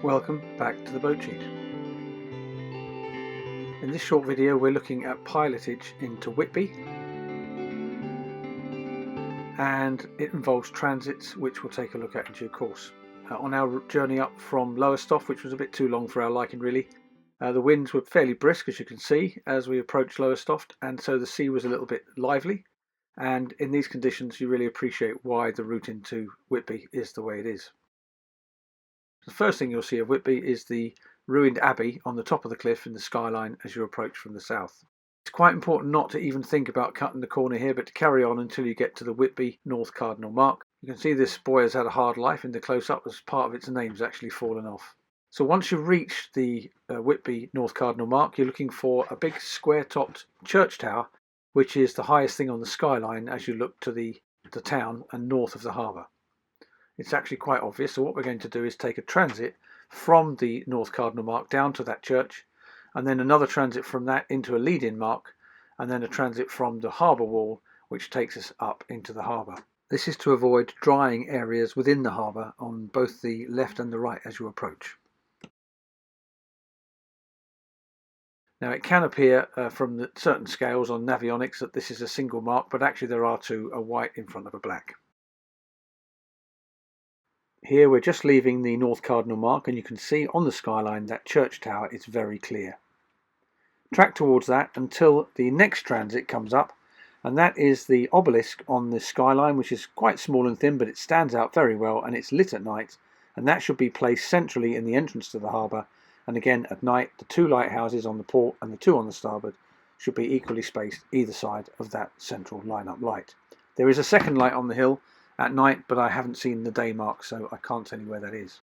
Welcome back to the boat sheet. In this short video we're looking at pilotage into Whitby, and it involves transits which we'll take a look at in due course. On our journey up from Lowestoft, which was a bit too long for our liking really, the winds were fairly brisk, as you can see, as we approached Lowestoft, and so the sea was a little bit lively, and in these conditions you really appreciate why the route into Whitby is the way it is. The first thing you'll see of Whitby is the ruined abbey on the top of the cliff in the skyline as you approach from the south. It's quite important not to even think about cutting the corner here, but to carry on until you get to the Whitby North Cardinal Mark. You can see this buoy has had a hard life in the close-up as part of its name's actually fallen off. So once you reach the Whitby North Cardinal Mark, you're looking for a big square-topped church tower, which is the highest thing on the skyline as you look to the town and north of the harbour. It's actually quite obvious, so what we're going to do is take a transit from the North Cardinal Mark down to that church, and then another transit from that into a lead-in mark, and then a transit from the harbour wall which takes us up into the harbour. This is to avoid drying areas within the harbour on both the left and the right as you approach. Now it can appear from certain scales on navionics that this is a single mark, but actually there are two, a white in front of a black. Here we're just leaving the North Cardinal Mark, and you can see on the skyline that church tower is very clear. Track towards that until the next transit comes up, and that is the obelisk on the skyline, which is quite small and thin, but it stands out very well and it's lit at night, and that should be placed centrally in the entrance to the harbour. And again at night, the two lighthouses on the port and the two on the starboard should be equally spaced either side of that central line-up light. There is a second light on the hill at night, but I haven't seen the day mark, so I can't tell you where that is.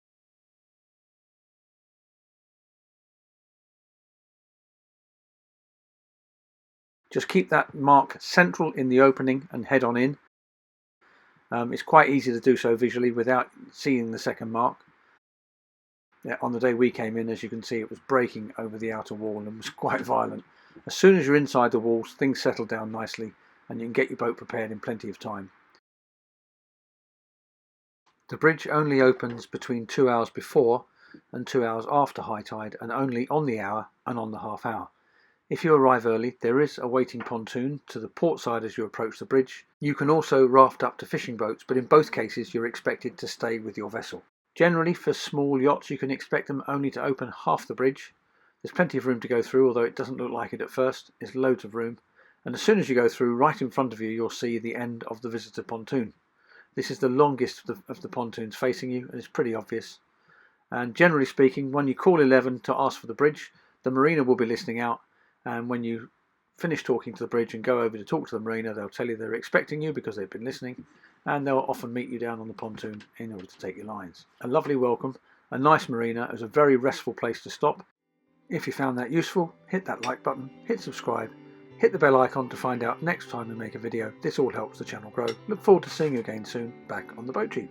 Just keep that mark central in the opening and head on in. It's quite easy to do so visually without seeing the second mark. On the day we came in, as you can see, it was breaking over the outer wall and was quite violent. As soon as you're inside the walls, things settle down nicely and you can get your boat prepared in plenty of time. The bridge only opens between 2 hours before and 2 hours after high tide, and only on the hour and on the half hour. If you arrive early, there is a waiting pontoon to the port side as you approach the bridge. You can also raft up to fishing boats, but in both cases you're expected to stay with your vessel. Generally, for small yachts you can expect them only to open half the bridge. There's plenty of room to go through, although it doesn't look like it at first. There's loads of room, and as soon as you go through, right in front of you you'll see the end of the visitor pontoon. This is the longest of the pontoons facing you, and it's pretty obvious. And generally speaking, when you call 11 to ask for the bridge, the marina will be listening out, and when you finish talking to the bridge and go over to talk to the marina, they'll tell you they're expecting you because they've been listening, and they'll often meet you down on the pontoon in order to take your lines. A lovely welcome, a nice marina. It was a very restful place to stop. If you found that useful, hit that like button, hit subscribe, hit the bell icon to find out next time we make a video. This all helps the channel grow. Look forward to seeing you again soon back on the boat sheet.